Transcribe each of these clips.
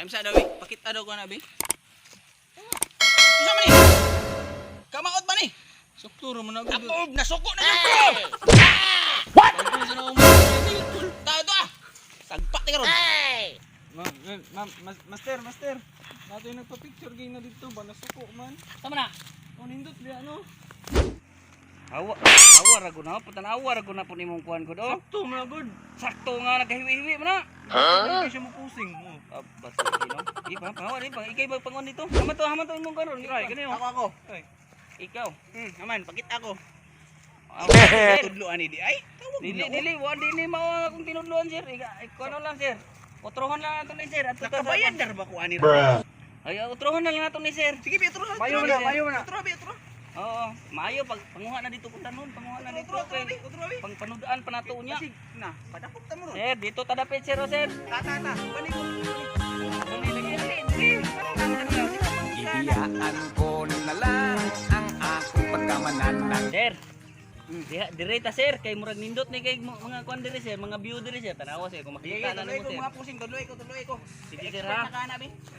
Time sa daw, pakita daw ko na, be. Isa man ni? Kamaot ba ni? Sakto ra man ako. Ako, nasuko na yung bro! What? Ako sa na Tayo ito ah! Sagpat ni karon. Master. Nato yung nagpa-picture game na dito ba nasuko man. Tama na. Oh nindot biya ano. Awa rago na, putanawa rago na po ni mong kuhan ko do. Sakto man good. Sakto nga nagkahiwi-hiwi mo na. Hindi siya mo pusing mo. Basta no. Iba, pawa di ba? Ikay ba pangon dito? Haman to imong karon. Try kani oh. Ako. Ay. Ikaw. Aman, pakita ako. Tudloan ni di ay. Dili, dili mao akong tinudloan sir. Ikaw ano lang sir. Utrohan lang nato ni sir. Nakabayad dar ba ko ani? Ay, utrohan na lang nato ni sir. Sige, utro. Mayo na. Utro. Oo, maayo pag panguha na dito kung tanon, panguha na dito. Pang panudaan pa nato unya. Na, padakop ta mo ron. Sir, dito tadapit sir, sir. Ta. Bani ko. Ibiyaan ko na lang ang akong pagkamanan. Sir. Dire ta sir, kay murag nindot ni kay mga kuan dire sir, mga view dire sir. Tanawa sir, kung makita na nimo sir. Mga pusing tuloy ko. Sige sir ha.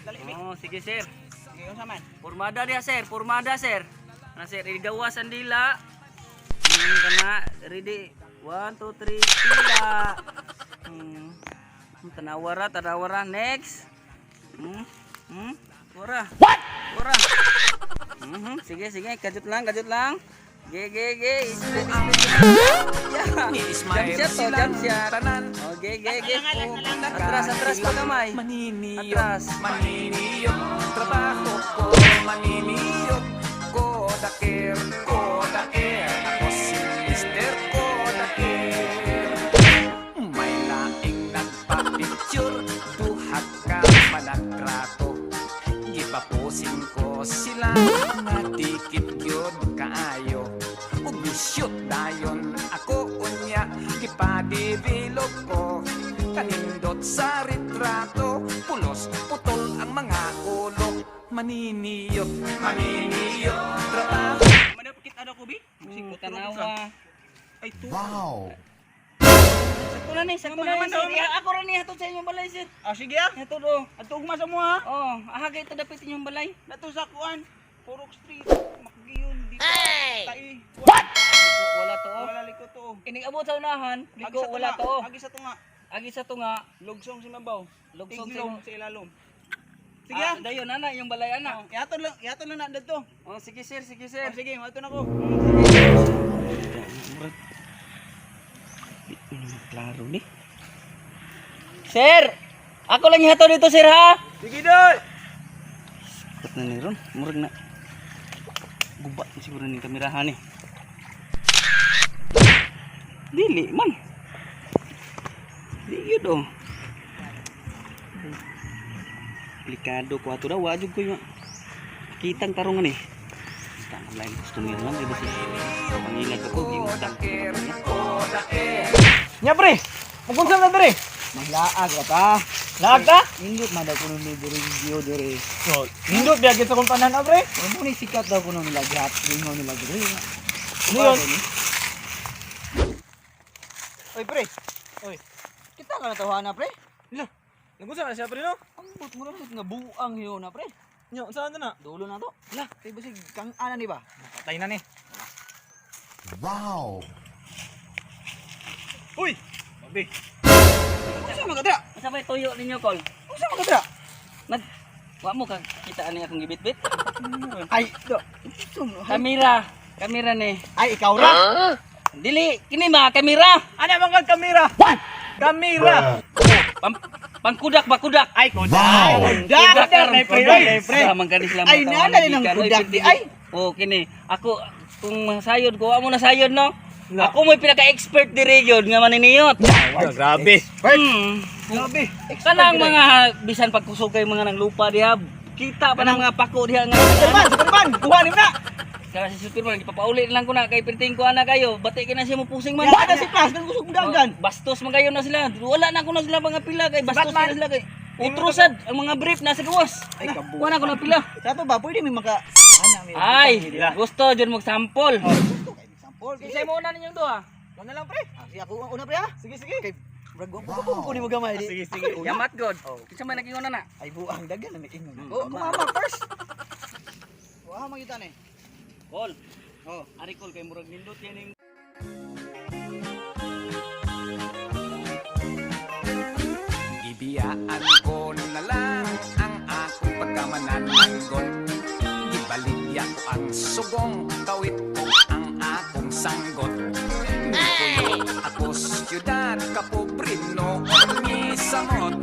Dali mi. Oo, sige sir. Sige unsa man? Pormada dia sir, pormada sir. Na sir, igawas ang dila. Kana, ready. 1 2 3 pila. Tanawara. Next. Wara. What? Wara. Sige, kajut lang. Ge. Jump shot. Oh, ge. Atras pa kamay. Atras. Maniniyot, trabaho ko, maniniyot. Kodaker, ako si Mr. Kodaker. May laing nagpa-picture, duhat ka managtrato. Gipapusin ko sila, nadikit yun kaayo. Ug shoot dayon ako unya, gipa-develop ko. Kanindot sa retrato, pulos, putol ang mga ulo. Maniniyot, trabaho. Manapakit ano ko bi? Musik tanawa. Ay to. Wow! Sakto na ni. Ako ra ni hatod sa inyong balay sir. Ah sige ah. Hatod do. Ato ugma sa mo ha. Oh, ahagay ta dapit inyong balay. Nato sa kuan. Purok Street. Makigiyon dito. Tai. What? Wala to. Wala liko to. Ining abot sa unahan, liko wala to. Agi sa tunga. Agi sa tunga, Lugsong sa mabaw. lugsong Iglom sa sa ilalom. Sige ah. dayon ana yung balay ana. Yaton lang na dito. Oh, sige sir. Sige, ato na ko. Klaro ni. Sir, ako lang ihato dito sir ha. Sige doy. Kat na ni ron, murag na. Gubat na siguro ni kamerahan ni. Dili man. Di yun oh. Delikado ko ato daw, wajud ko yung kitang tarungan eh. Tama lain gusto niya lang, di ba sir? Pangilag ako, yung utang. Nya pre. Magkunsa na pre. Maglaag ka pa. Laag ta? Indot man daw kuno ni video dire. So, nindot biya gid sa kong tanan ah, pre. Ano ni sikat daw kuno nila gihat, gingaw nila dire. Ano yun? Oy pre. Oy. Kita ka na tawhana pre. Ila. Nagkunsa na siya pre no? Ambot mo lang nga buang hiyo na pre. Nya, saan na? Dulo na to. Lah, kay basig kang ana ni ba? Patay na ni. Wow! Uy. Babe. Unsa man kadra? Asa may tuyo ninyo kol? Unsa man kadra? Wa mo kang kita ani akong gibit-bit? Ay, do. Kamera ni. Ay ikaw ra. Dili, kini ba kamera? Ano man kag kamera? What? Kamera. Pangkudak ba kudak? Ay, kodak. Wow. Kodak na pre. Sa mangkani sila Ay, naalala ng kudak di ay. Oh, kini. Ako kung masayod ko, amo na sayod no. Ako mo'y pinaka-expert diri gyud nga maniniyot. Grabe. Grabe. Kanang mga bisan pagkusugay mga nang lupa diha, kita pa ng mga pako diha nga. Superman, kuha ni na. Kaya si Superman ipapauli lang ko na kay perting ko ana kayo. Bati kina siya mo pusing man. Ya na si Plas, nang gusto dagan. Bastos man kayo na sila. Wala na ko na sila mga pila kay bastos na sila kay. Utrusad ang mga brief nasa gawas. Ay kabu. Wala ko na pila. Sa to ba pwede mi maka ana mi. Ay, gusto jud mag sample. Example. Kisay mo na ninyong duha. Ano lang pre? Si ako una pre ha. Sige. Kay Brag, ko ni mo gamay di. Sige, sige. Yamat god. Kinsa may nag-ingon na? Ay buang dagan na ingon. Mm, Oh, mama. mama first. Wa mo kita ni. Kol. Oh. Ari kol kay murag nindot yan ning Ibiyaan ko na lang ang akong pagkamanananggot. Ibaligya ko ang sugong, kawit ko ang akong sanggot. Nikulo ako siyudad, kapobre noon ni samot.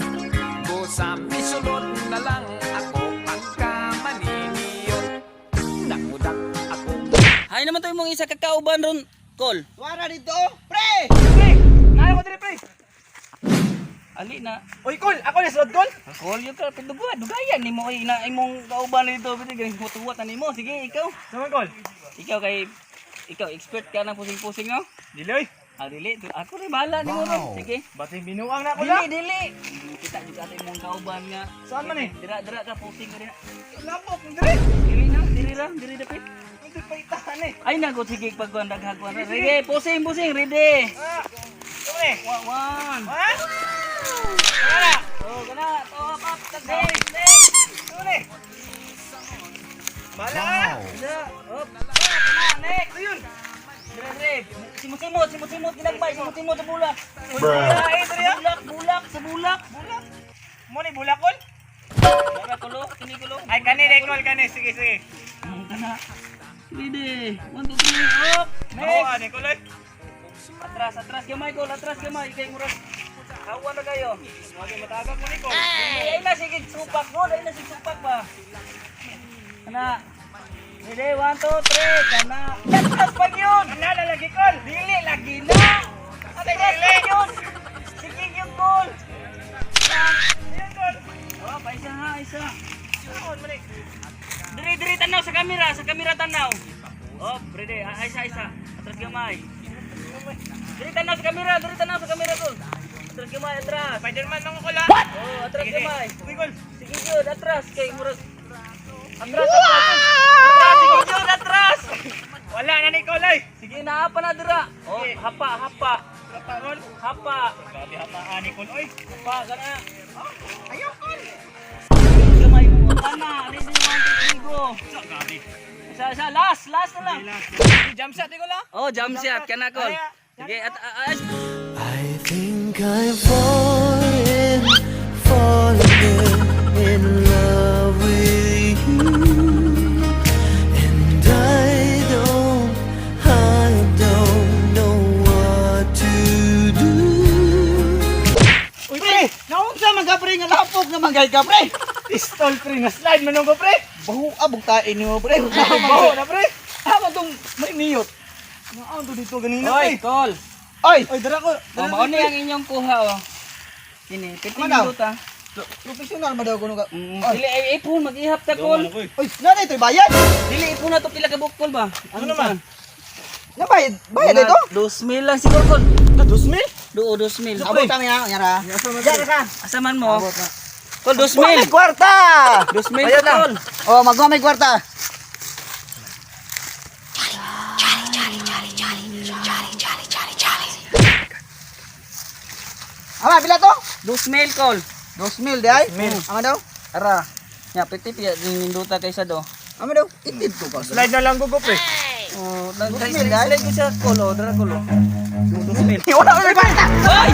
Busa misulod na lang ako pagkamaniniyot. Nangudak ako. Hay naman to imong isa ka kauban ron, Kol. Suara dito, pre. Pre! Nayo ko dire, pre! Ali na. Oy, Kol! Ako na slot, Kol! Kol yo ka dugayan nimo kay na imong kauban dito bitig hutuwat na nimo. Sige ikaw. Saman, Kol? Ikaw expert ka na pusing-pusing no? Dili, oy! Dili. Ako rin bahala nimo ron. Sige. Bating binuang na ako lang! Dili. Kita juga sa imong kauban nga. Saan man eh? Dira ka pusing ka dira. Lapok, dire! Diri dapit. Hindi pa itahan eh! Ay nago sige pagkuan daghagkuan. Sige, pusing, ready. Ah! Ito eh! One. Ha? Wala! Oh, kana. Top up. Next! Ito eh! Bala ka! Isa. Hop. Kana, next. Ito yun! Dire. Simot ginagmay, simot sa bulak. Ay, ito yan! Sa bulak. Bulak! Mo ni bulak, Kol? Para kulo, kini kulo. Ay, kani, Kol, kani. Sige, sige. Kana. Ready. 1 2 3. Hop. Ako, Next. ani, Kol, oy! Atras gamay ko, kay murag. Hawa na kayo. Huwag yung matagag mo ni, Kol. Ay na sige supak mo, ay na sige supak ba. Kana. Ready, 1 2 3. Kana. Atras pa yun. Ano, lalagi, Kol? Dili lagi na. Atras pa yun. Sige yung goal. Ayan, Kol! Oh, pa isa. Saan mo ni? Diri tanaw sa kamera tanaw. Oh, ready. Isa. Atras gamay. Diri tanaw sa kamera ko. Atras gamay, atras. Spider-Man nang ako lang! Oh, atras gamay. Uy, Kol! Sige yun, atras kay murag. Sige yun, atras. Wala na ni, Kol, oy! Sige na apa na dira. Oh, Sige. hapa. Rapa, Kol! Hapa. Grabe hataan ni, Kol, oy! Hapa kana. Ayaw, Kol! Gamay mo kana. Ready 1 2 3 go. Sa grabe! Isa, last na lang. Jump shot, Kol, ah! Oh, jump shot kana kol. Kaya. Sige, I think I'm falling in love with you, and I don't know what to do. Uy, pre! Naunsa man ka pre nga lapok na manggay ka pre. Pistol, pre! Na-slide man ko, pre! Bahu abog tain nimo pre. Baho na, pre! Ako tong may niyot. Naan to dito ganina, Oy, pre! kol. Oy, Oy, dara ko! Oh, mao ni ang inyong kuha oh. Kini, 15 Ano? minuto ah. professional ma daw kuno ka. Dili ay ipon mag-ihap ta kol. Oy, na ito bayad. Dili ipon na to pila ka bukol ba? Ano naman? Na bayad ito. 2,000 lang siguro kol. 2,000? Duo 2,000. Abot kami ha, nyara. Diyan ka. Asaman mo? Kol May 2,000. kwarta. 2,000 Bayad na. kol. Oh, magwa may kwarta. Ama, pila to? 2,000 kol. 2,000 di ay? Ama daw? Ara. Ya, piti piya ninduta kaysa do. Ama daw? Itid to ka. Slide na lang ko, pre! Oh, 2,000 nag-slide ko sa kolo, dara kolo. 2,000. Wala may kwarta. Hoy!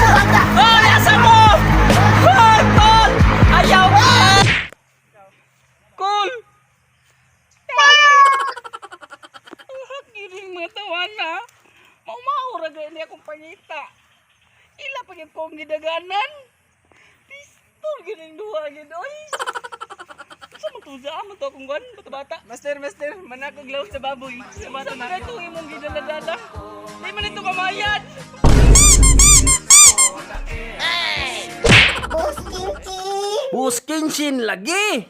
Hoy, asa mo? Hoy, kol! Ayaw ka! Kol! Giring mga tawan na. Mau-maura gani akong pangita. Ila pagit kong gidaganan. Pistol gining duha gid oy. Sa matuza mo to kung gan bata-bata. Master, manako gloves sa baboy. Sa mata Sa na. mga ito imong gidala-dala. Di man ito kamayad. Buskin lagi.